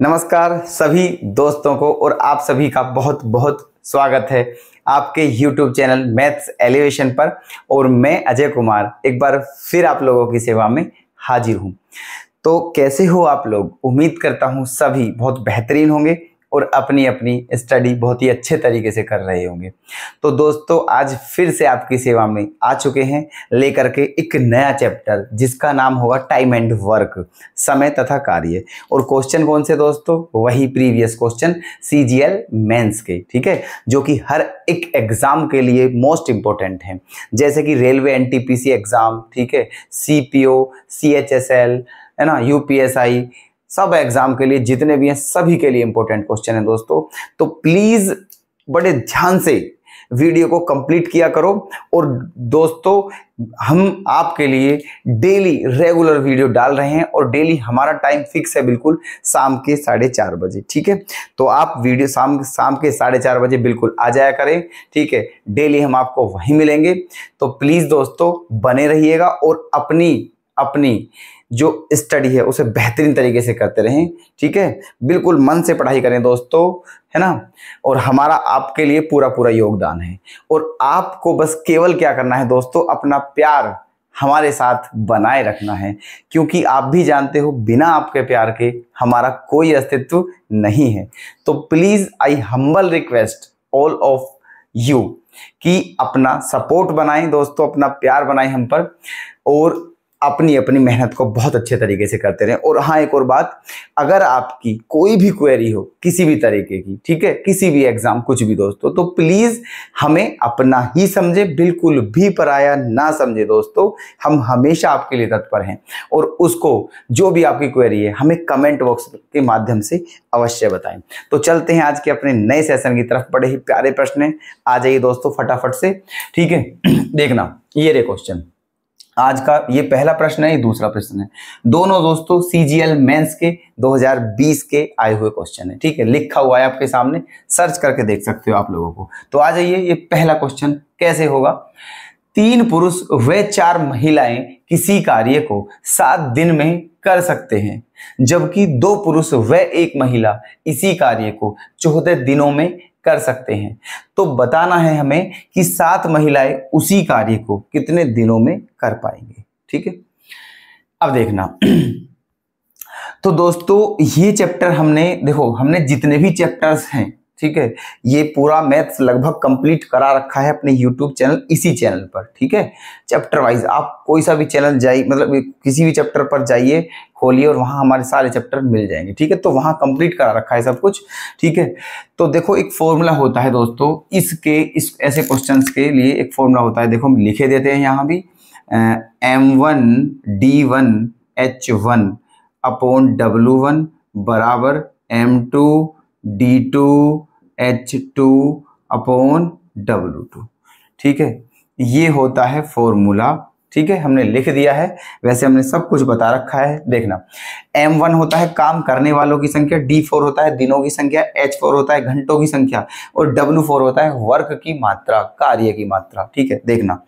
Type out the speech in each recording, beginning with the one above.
नमस्कार सभी दोस्तों को और आप सभी का बहुत बहुत स्वागत है आपके YouTube चैनल मैथ्स एलिवेशन पर। और मैं अजय कुमार एक बार फिर आप लोगों की सेवा में हाजिर हूं। तो कैसे हो आप लोग? उम्मीद करता हूं सभी बहुत बेहतरीन होंगे और अपनी अपनी स्टडी बहुत ही अच्छे तरीके से कर रहे होंगे। तो दोस्तों आज फिर से आपकी सेवा में आ चुके हैं लेकर के एक नया चैप्टर जिसका नाम होगा टाइम एंड वर्क, समय तथा कार्य। और क्वेश्चन कौन से दोस्तों? वही प्रीवियस क्वेश्चन CGL मेंस के, ठीक है, जो कि हर एक एग्जाम के लिए मोस्ट इंपॉर्टेंट है, जैसे कि रेलवे NTPC एग्जाम, ठीक है, CPO, CHSL, है ना, UPSI, सब एग्जाम के लिए जितने भी हैं सभी के लिए इंपॉर्टेंट क्वेश्चन है दोस्तों। तो प्लीज बड़े ध्यान से वीडियो को कंप्लीट किया करो। और दोस्तों हम आपके लिए डेली रेगुलर वीडियो डाल रहे हैं और डेली हमारा टाइम फिक्स है बिल्कुल शाम के 4:30 बजे, ठीक है। तो आप वीडियो शाम के 4:30 बजे बिल्कुल आ जाया करें, ठीक है। डेली हम आपको वहीं मिलेंगे। तो प्लीज दोस्तों बने रहिएगा और अपनी जो स्टडी है उसे बेहतरीन तरीके से करते रहें, ठीक है। बिल्कुल मन से पढ़ाई करें दोस्तों, है ना। और हमारा आपके लिए पूरा योगदान है। और आपको बस केवल क्या करना है दोस्तों, अपना प्यार हमारे साथ बनाए रखना है, क्योंकि आप भी जानते हो बिना आपके प्यार के हमारा कोई अस्तित्व नहीं है। तो please I humble request all of you कि अपना सपोर्ट बनाएं दोस्तों, अपना प्यार बनाएं हम पर और अपनी मेहनत को बहुत अच्छे तरीके से करते रहें। और हाँ, एक और बात, अगर आपकी कोई भी क्वेरी हो किसी भी तरीके की, ठीक है, किसी भी एग्जाम कुछ भी दोस्तों, तो प्लीज हमें अपना ही समझे, बिल्कुल भी पराया ना समझे दोस्तों। हम हमेशा आपके लिए तत्पर हैं और उसको जो भी आपकी क्वेरी है हमें कमेंट बॉक्स के माध्यम से अवश्य बताएं। तो चलते हैं आज के अपने नए सेशन की तरफ। बड़े ही प्यारे प्रश्न हैं, आ जाइए दोस्तों फटाफट से, ठीक है। देखना ये रे क्वेश्चन आज का, ये पहला प्रश्न है, ये दूसरा प्रश्न है। दोनों दोस्तों CGL मेंस के 2020 के आए हुए क्वेश्चन है, ठीक है। लिखा हुआ है आपके सामने, सर्च करके देख सकते हो आप लोगों को। तो आ जाइए, ये पहला क्वेश्चन कैसे होगा। 3 पुरुष व 4 महिलाएं किसी कार्य को 7 दिन में कर सकते हैं, जबकि 2 पुरुष व 1 महिला इसी कार्य को 14 दिनों में कर सकते हैं। तो बताना है हमें कि 7 महिलाएं उसी कार्य को कितने दिनों में कर पाएंगे, ठीक है। अब देखना तो दोस्तों ये चैप्टर हमने जितने भी चैप्टर्स हैं, ठीक है, ये पूरा मैथ्स लगभग कंप्लीट करा रखा है अपने YouTube चैनल, इसी चैनल पर, ठीक है। चैप्टर वाइज आप कोई सा भी चैनल जाइए, मतलब किसी भी चैप्टर पर जाइए, खोलिए और वहां हमारे सारे चैप्टर मिल जाएंगे, ठीक है। तो वहां कंप्लीट करा रखा है सब कुछ, ठीक है। तो देखो एक फॉर्मूला होता है दोस्तों इस ऐसे क्वेश्चंस के लिए एक फॉर्मूला होता है, देखो हम लिखे देते हैं यहाँ भी, M1 D1 H1 upon W1 बराबर M2 D2 H2 upon W2, ठीक है। ये होता है फॉर्मूला, ठीक है, हमने लिख दिया है। वैसे हमने सब कुछ बता रखा है। देखना, M1 होता है काम करने वालों की संख्या, D4 होता है दिनों की संख्या, H4 होता है घंटों की संख्या और W4 होता है वर्क की मात्रा, कार्य की मात्रा, ठीक है। देखना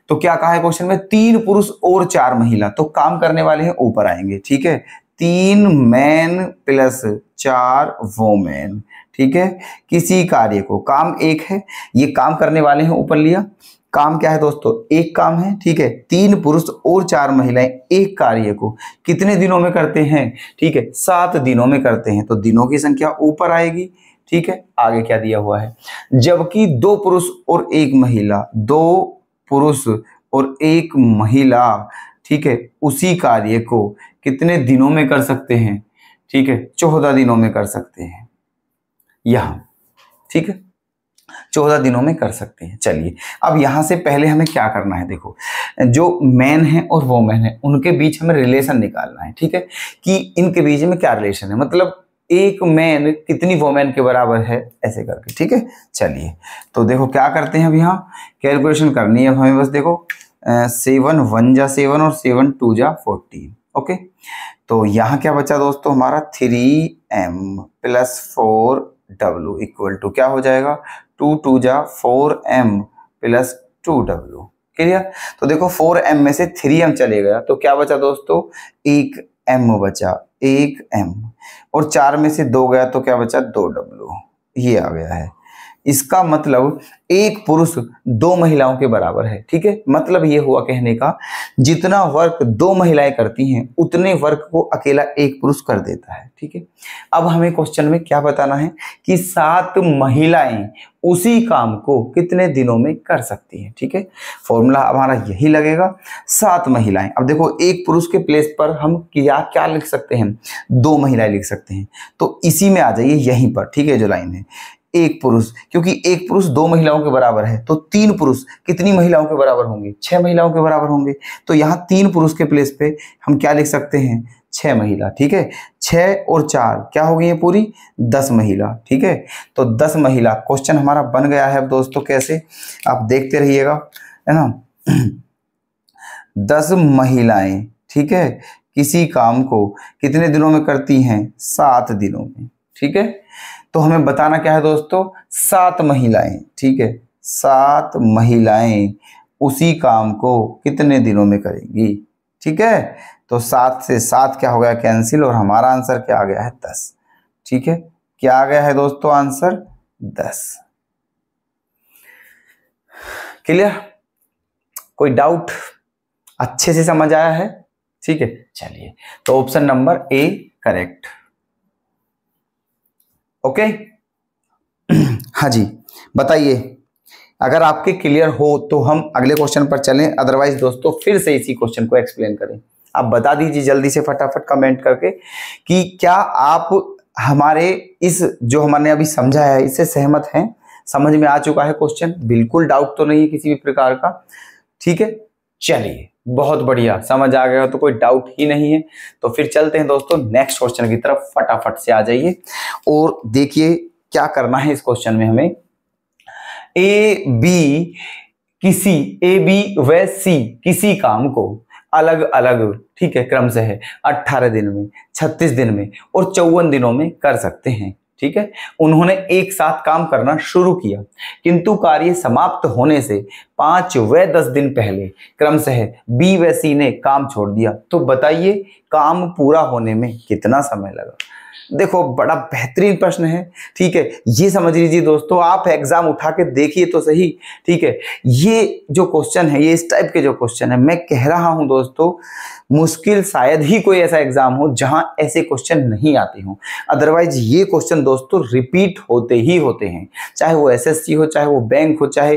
तो क्या कहा है क्वेश्चन में, 3 पुरुष और 4 महिला, तो काम करने वाले हैं ऊपर आएंगे, ठीक है। 3 मैन प्लस 4 वोमेन, ठीक है, किसी कार्य को, काम एक है, ये काम करने वाले हैं ऊपर लिया। काम क्या है दोस्तों? एक काम है, ठीक है। 3 पुरुष और 4 महिलाएं एक कार्य को कितने दिनों में करते हैं? ठीक है, 7 दिनों में करते हैं। तो दिनों की संख्या ऊपर आएगी, ठीक है। आगे क्या दिया हुआ है, जबकि 2 पुरुष और 1 महिला, 2 पुरुष और 1 महिला, ठीक है, उसी कार्य को कितने दिनों में कर सकते हैं? ठीक है, 14 दिनों में कर सकते हैं यहां, ठीक है, 14 दिनों में कर सकते हैं। चलिए अब यहां से पहले हमें क्या करना है, देखो जो मैन है और वोमेन है उनके बीच हमें रिलेशन निकालना है, ठीक है, कि इनके बीच में क्या रिलेशन है, मतलब एक मैन कितनी वोमेन के बराबर है, ऐसे करके, ठीक है। चलिए तो देखो क्या करते हैं, अब यहाँ कैलकुलेशन करनी है हमें, बस देखो 7 1 जा 7 और 7 2 जा 14, ओके। तो यहाँ क्या बचा दोस्तों हमारा, 3M plus 4W equal to क्या हो जाएगा, 2 2 जा 4M प्लस 2W, क्लियर। तो देखो 4M में से 3M चले गया तो क्या बचा दोस्तों, 1M बचा, 1m और 4 में से 2 गया तो क्या बचा 2w, ये आ गया है। इसका मतलब एक पुरुष 2 महिलाओं के बराबर है। ठीक है, मतलब ये हुआ कहने का जितना वर्क 2 महिलाएं करती हैं उतने वर्क को अकेला एक पुरुष कर देता है। ठीक है, अब हमें क्वेश्चन में क्या बताना है कि 7 महिलाएं उसी काम को कितने दिनों में कर सकती हैं। ठीक है, फॉर्मूला हमारा यही लगेगा, 7 महिलाएं। अब देखो एक पुरुष के प्लेस पर हम क्या क्या लिख सकते हैं, 2 महिलाएं लिख सकते हैं, तो इसी में आ जाइए यहीं पर। ठीक है, जो लाइन है एक पुरुष, क्योंकि एक पुरुष 2 महिलाओं के बराबर है तो 3 पुरुष कितनी महिलाओं के बराबर होंगे, 6 महिलाओं के बराबर होंगे। तो यहाँ 3 पुरुष के प्लेस पे हम क्या लिख सकते हैं, 6 महिला। ठीक है, 6 और 4 क्या हो गई है पूरी 10 महिला। ठीक है, तो 10 महिला क्वेश्चन हमारा बन गया है। अब दोस्तों कैसे, आप देखते रहिएगा, है ना। 10 महिलाएं, ठीक है, किसी काम को कितने दिनों में करती हैं, 7 दिनों में। ठीक है, तो हमें बताना क्या है दोस्तों, 7 महिलाएं। ठीक है, 7 महिलाएं उसी काम को कितने दिनों में करेंगी। ठीक है, तो 7 से 7 क्या हो गया कैंसिल और हमारा आंसर क्या आ गया है 10। ठीक है, क्या आ गया है दोस्तों आंसर 10। क्लियर, कोई डाउट, अच्छे से समझ आया है। ठीक है, चलिए तो option number A correct. Okay हाँ जी, बताइए अगर आपके क्लियर हो तो हम अगले क्वेश्चन पर चलें, अदरवाइज दोस्तों फिर से इसी क्वेश्चन को एक्सप्लेन करें। आप बता दीजिए जल्दी से फटाफट कमेंट करके कि क्या आप हमारे इस जो हमने अभी समझा है इससे सहमत हैं, समझ में आ चुका है क्वेश्चन, बिल्कुल डाउट तो नहीं है किसी भी प्रकार का। ठीक है, चलिए बहुत बढ़िया, समझ आ गया तो कोई डाउट ही नहीं है। तो फिर चलते हैं दोस्तों नेक्स्ट क्वेश्चन की तरफ, फटाफट से आ जाइए और देखिए क्या करना है इस क्वेश्चन में। हमें ए बी व सी किसी काम को अलग अलग, ठीक है, क्रम से है 18 दिन में, 36 दिन में और 54 दिनों में कर सकते हैं। ठीक है, उन्होंने एक साथ काम करना शुरू किया किंतु कार्य समाप्त होने से 5 व 10 दिन पहले क्रमशः बी व सी ने काम छोड़ दिया। तो बताइए काम पूरा होने में कितना समय लगा। देखो बड़ा बेहतरीन प्रश्न है। ठीक है, ये समझ लीजिए दोस्तों, आप एग्जाम उठा के देखिए तो सही। ठीक है, ये जो क्वेश्चन है, ये इस टाइप के जो क्वेश्चन है, मैं कह रहा हूं दोस्तों मुश्किल शायद ही कोई ऐसा एग्जाम हो जहां ऐसे क्वेश्चन नहीं आते हों। अदरवाइज ये क्वेश्चन दोस्तों रिपीट होते ही होते हैं, चाहे वो एसएससी हो, चाहे वो बैंक हो, चाहे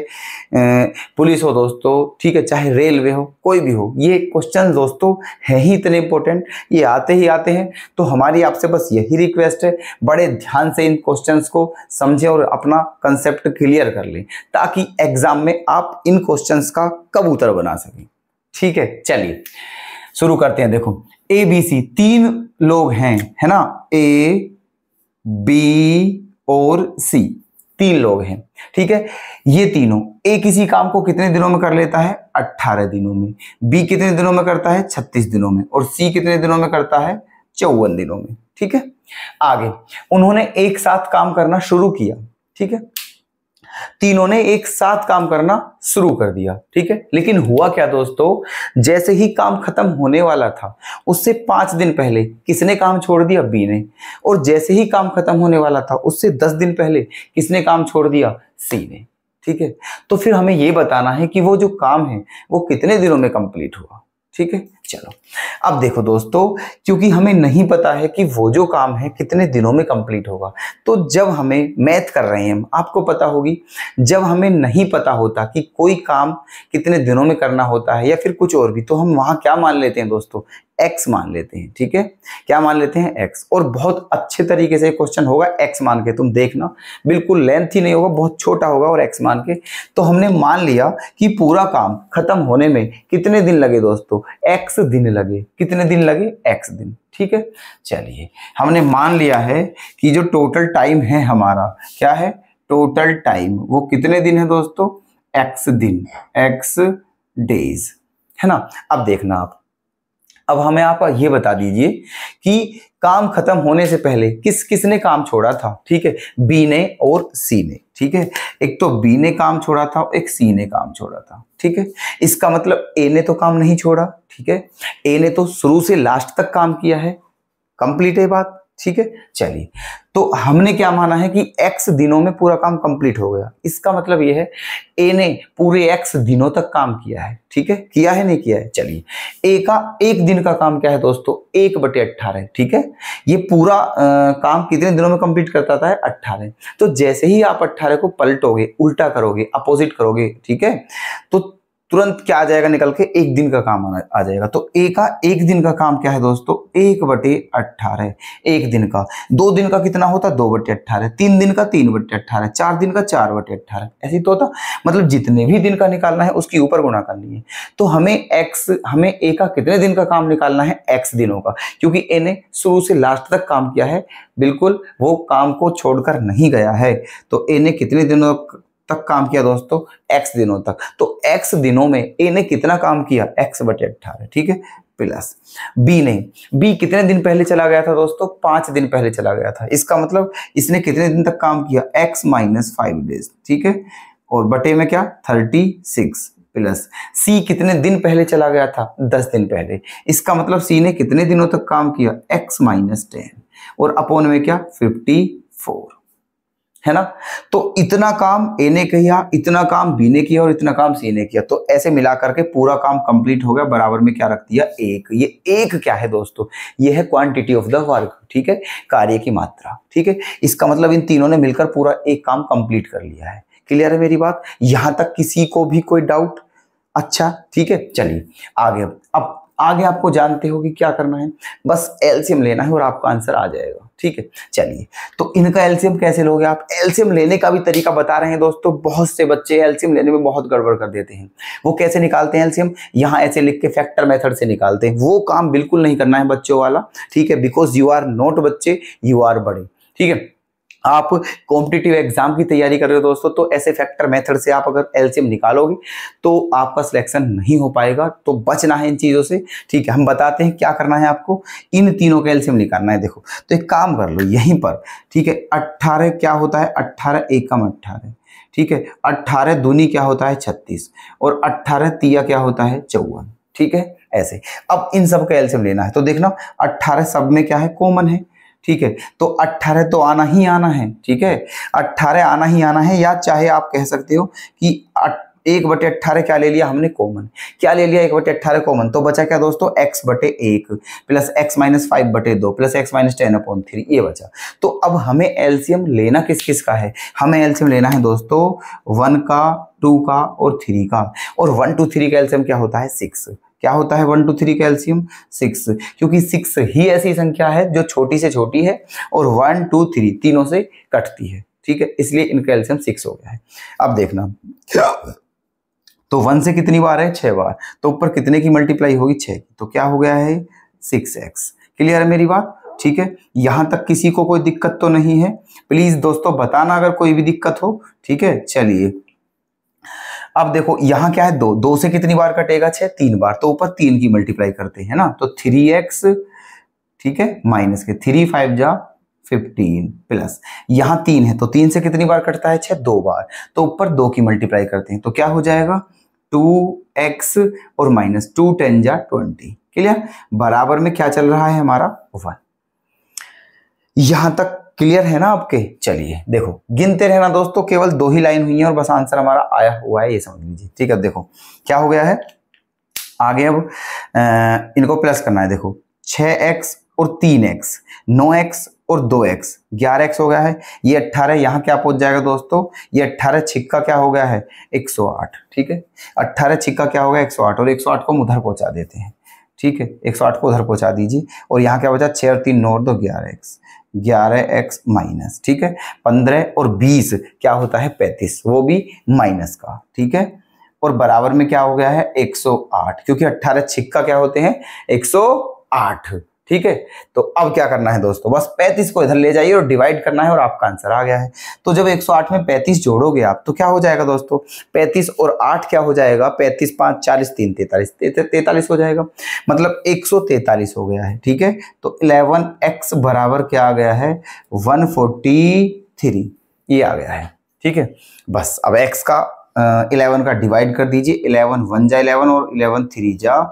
पुलिस हो दोस्तों, ठीक है, चाहे रेलवे हो, कोई भी हो, ये क्वेश्चन दोस्तों है ही इतने इंपॉर्टेंट, ये आते ही आते हैं। तो हमारी आपसे बस यही रिक्वेस्ट है, बड़े ध्यान से इन क्वेश्चंस को समझें और अपना कंसेप्ट क्लियर कर लें ताकि एग्जाम में आप इन क्वेश्चंस का कबूतर बना सकें। ठीक है, चलिए शुरू करते हैं। देखो ए बी सी 3 लोग हैं, है ना, ए बी और सी 3 लोग हैं। ठीक है, ये तीनों, ए किसी काम को कितने दिनों में कर लेता है 18 दिनों में, बी कितने दिनों में करता है 36 दिनों में और सी कितने दिनों में करता है 54 दिनों में। ठीक है, आगे उन्होंने एक साथ काम करना शुरू किया। ठीक है, तीनों ने एक साथ काम करना शुरू कर दिया। ठीक है, लेकिन हुआ क्या दोस्तों, जैसे ही काम खत्म होने वाला था उससे 5 दिन पहले किसने काम छोड़ दिया, बी ने, और जैसे ही काम खत्म होने वाला था उससे 10 दिन पहले किसने काम छोड़ दिया, सी ने। ठीक है, तो फिर हमें यह बताना है कि वो जो काम है वो कितने दिनों में कंप्लीट हुआ। ठीक है, चलो अब देखो दोस्तों, क्योंकि हमें नहीं पता है कि वो जो काम है कितने दिनों में कंप्लीट होगा, तो जब हमें मैथ कर रहे हैं हम, आपको पता होगी, जब हमें नहीं पता होता कि कोई काम कितने दिनों में करना होता है या फिर कुछ और भी, तो हम वहां क्या मान लेते हैं दोस्तों, एक्स मान लेते हैं। ठीक है, क्या मान लेते हैं, एक्स। और बहुत अच्छे तरीके से क्वेश्चन होगा एक्स मान के, तुम देखना बिल्कुल लेंथ ही नहीं होगा, बहुत छोटा होगा और एक्स मान के। तो हमने मान लिया कि पूरा काम खत्म होने में कितने दिन लगे दोस्तों, एक्स दिन लगे। कितने दिन लगे, एक्स दिन। ठीक है, चलिए हमने मान लिया है कि जो टोटल टाइम है हमारा, क्या है, टोटल टाइम वो कितने दिन है दोस्तों, एक्स दिन, एक्स डेज, है ना। अब देखना आप, अब हमें आप ये बता दीजिए कि काम खत्म होने से पहले किस किसने काम छोड़ा था। ठीक है, बी ने और सी ने। ठीक है, एक तो बी ने काम छोड़ा था, एक सी ने काम छोड़ा था। ठीक है, इसका मतलब ए ने तो काम नहीं छोड़ा। ठीक है, ए ने तो शुरू से लास्ट तक काम किया है। कंप्लीट है बात, ठीक है। चलिए, तो हमने क्या माना है कि x दिनों में पूरा काम कंप्लीट हो गया। इसका मतलब ये है a ने पूरे x दिनों तक काम किया है, ठीक है। किया है नहीं किया है? चलिए, a का एक दिन का काम क्या है दोस्तों? 1/18, ठीक है। ये पूरा काम कितने दिनों में कंप्लीट करता था? 18। तो जैसे ही आप 18 को पलटोगे, उल्टा करोगे, अपोजिट करोगे, ठीक है, तो तुरंत क्या आ जाएगा निकल के? एक दिन का काम आ जाएगा। तो ए का एक दिन का काम क्या है दोस्तों? 1/18। एक दिन का। 2 दिन का कितना होता? 2/18। 3 दिन का 3/18। 4 दिन का 4/18। ऐसे तो होता। मतलब जितने भी दिन का निकालना है उसके ऊपर गुणा करनी है। तो हमें ए का कितने दिन का काम निकालना है? x दिनों का, क्योंकि ए ने शुरू से लास्ट तक काम किया है, बिल्कुल वो काम को छोड़कर नहीं गया है। तो ए ने कितने दिनों तक काम किया दोस्तों? x दिनों तक। तो x दिनों में a ने कितना काम किया? x/18, ठीक है। प्लस b ने, b कितने दिन पहले चला गया था दोस्तों? 5 दिन पहले चला गया था। इसका मतलब इसने कितने दिन तक काम किया? x - 5 डेज, ठीक है। और बटे में क्या? 36 प्लस c कितने दिन पहले चला गया था? 10 दिन पहले। इसका मतलब c ने कितने दिनों तक काम किया? x - 10 और अपोन में क्या? 54, है ना। तो इतना काम ए ने किया, इतना काम बी ने किया और इतना काम सी ने किया। तो ऐसे मिलाकर के पूरा काम कंप्लीट हो गया। बराबर में क्या रख दिया? 1। ये 1 क्या है दोस्तों? ये है क्वांटिटी ऑफ द वर्क, ठीक है, कार्य की मात्रा, ठीक है। इसका मतलब इन तीनों ने मिलकर पूरा एक काम कंप्लीट कर लिया है। क्लियर है मेरी बात? यहां तक किसी को भी कोई डाउट? अच्छा, ठीक है। चलिए आगे। अब आगे आपको जानते हो कि क्या करना है, बस एलसीएम लेना है और आपका आंसर आ जाएगा, ठीक है। चलिए, तो इनका एलसीएम कैसे लोगे आप? एलसीएम लेने का भी तरीका बता रहे हैं दोस्तों। बहुत से बच्चे एलसीएम लेने में बहुत गड़बड़ कर देते हैं। वो कैसे निकालते हैं एलसीएम? यहाँ ऐसे लिख के फैक्टर मेथड से निकालते हैं। वो काम बिल्कुल नहीं करना है बच्चों वाला, ठीक है, बिकॉज यू आर नॉट बच्चे, यू आर बड़े, ठीक है। आप कॉम्पिटिटिव एग्जाम की तैयारी कर रहे हो दोस्तों, तो ऐसे फैक्टर मेथड से आप अगर एलसीएम निकालोगे तो आपका सिलेक्शन नहीं हो पाएगा। तो बचना है इन चीजों से, ठीक है। हम बताते हैं क्या करना है आपको। इन तीनों का एलसीएम निकालना है। देखो, तो एक काम कर लो यहीं पर, ठीक है। 18 क्या होता है? 18 एकम 18, ठीक है। 18 दूनी क्या होता है? 36 और 18 तिया क्या होता है? 54, ठीक है। ऐसे अब इन सब का एलसीएम लेना है। तो देखना 18 सब में क्या है? कॉमन है, ठीक है। तो 18 तो आना ही आना है, ठीक है। 18 आना ही आना है, या चाहे आप कह सकते हो कि 1/18 क्या ले लिया हमने? कॉमन। क्या ले लिया? 1/18 कॉमन। तो बचा क्या दोस्तों? x/1 plus x - 5/2 plus x - 10/3, ये बचा। तो अब हमें एलसीएम लेना किस किस का है? हमें एलसीएम लेना है दोस्तों 1 का, 2 का और 3 का। और 1 2 3 का एलसीएम क्या होता है? 6। क्या होता है 1 2 3 का एलसीएम? 6, क्योंकि 6 ही ऐसी संख्या है जो छोटी से छोटी है और 1 2 3 तीनों से कटती है, ठीक है। इसलिए इनका एलसीएम 6 हो गया है। अब देखना, तो 1 से कितनी बार है? 6 बार। तो ऊपर कितने की मल्टीप्लाई होगी? 6। तो क्या हो गया है? 6x। क्लियर है मेरी बात? ठीक है। यहां तक किसी को कोई दिक्कत तो नहीं है? प्लीज दोस्तों बताना अगर कोई भी दिक्कत हो, ठीक है। चलिए, अब देखो यहां क्या है? 2 से कितनी बार कटेगा? 6, 3 बार। तो ऊपर 3 की मल्टीप्लाई करते हैं ना, तो 3x, ठीक है, माइनस के 3 5 जा 15 प्लस यहां 3 है, तो 3 से कितनी बार कटता है? 6, 2 बार। तो ऊपर 2 की मल्टीप्लाई करते हैं, तो क्या हो जाएगा? 2x और माइनस 2 10 जा 20। क्लियर? बराबर में क्या चल रहा है हमारा? 1। यहां तक क्लियर है ना आपके? चलिए देखो, गिनते रहना दोस्तों, केवल 2 ही लाइन हुई है और बस आंसर हमारा आया हुआ है, ये समझ लीजिए, ठीक है। देखो क्या हो गया है आगे। अब इनको प्लस करना है। देखो 6x और 3x, 9x और 2x, 11x हो गया है। ये 18 यहाँ क्या पहुंच जाएगा दोस्तों? ये 18 छिक्का क्या हो गया है? 108, ठीक है। 18 छिक्का क्या हो गया? 108, और 108 को हम उधर पहुंचा देते हैं, ठीक है। 108 को उधर पहुंचा दीजिए, और यहाँ क्या बचा? 6 और 3 9 और 2 11x, 11x माइनस, ठीक है। 15 और 20 क्या होता है? 35, वो भी माइनस का, ठीक है। और बराबर में क्या हो गया है? 108, क्योंकि 18 छिक्का क्या होते हैं? 108, ठीक है। तो अब क्या करना है दोस्तों? बस 35 को इधर ले जाइए और डिवाइड करना है और आपका आंसर आ गया है। तो जब 108 में 35 जोड़ोगे आप, तो क्या हो जाएगा दोस्तों? 35 और 8 क्या हो जाएगा? 35 5 40 3 43, 43 हो जाएगा, मतलब 143 हो गया है, ठीक है। तो 11x बराबर क्या आ गया है? 143, ये आ गया है, ठीक है। बस अब x का 11 का डिवाइड कर दीजिए। 11 1 जा 11 और 11 3 जा,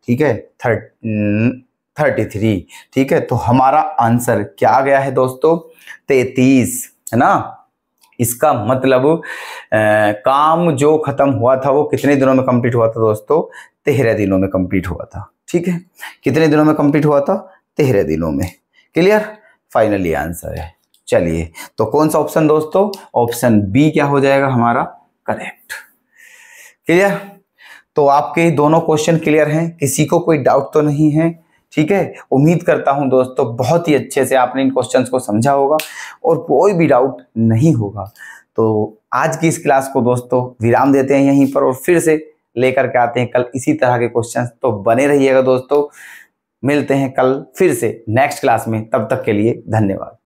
ठीक है, 33। ठीक है, तो हमारा आंसर क्या आ गया है दोस्तों? 33, है ना। इसका मतलब काम जो खत्म हुआ था वो कितने दिनों में कंप्लीट हुआ था दोस्तों? 13 दिनों में कंप्लीट हुआ था। ठीक है, कितने दिनों में कंप्लीट हुआ था? 13 दिनों में। क्लियर? फाइनली आंसर है। चलिए, तो कौन सा ऑप्शन दोस्तों? ऑप्शन बी क्या हो जाएगा हमारा? करेक्ट। क्लियर? तो आपके दोनों क्वेश्चन क्लियर हैं, किसी को कोई डाउट तो नहीं है? ठीक है, उम्मीद करता हूं दोस्तों बहुत ही अच्छे से आपने इन क्वेश्चंस को समझा होगा और कोई भी डाउट नहीं होगा। तो आज की इस क्लास को दोस्तों विराम देते हैं यहीं पर और फिर से लेकर के आते हैं कल इसी तरह के क्वेश्चंस। तो बने रहिएगा दोस्तों, मिलते हैं कल फिर से नेक्स्ट क्लास में। तब तक के लिए धन्यवाद।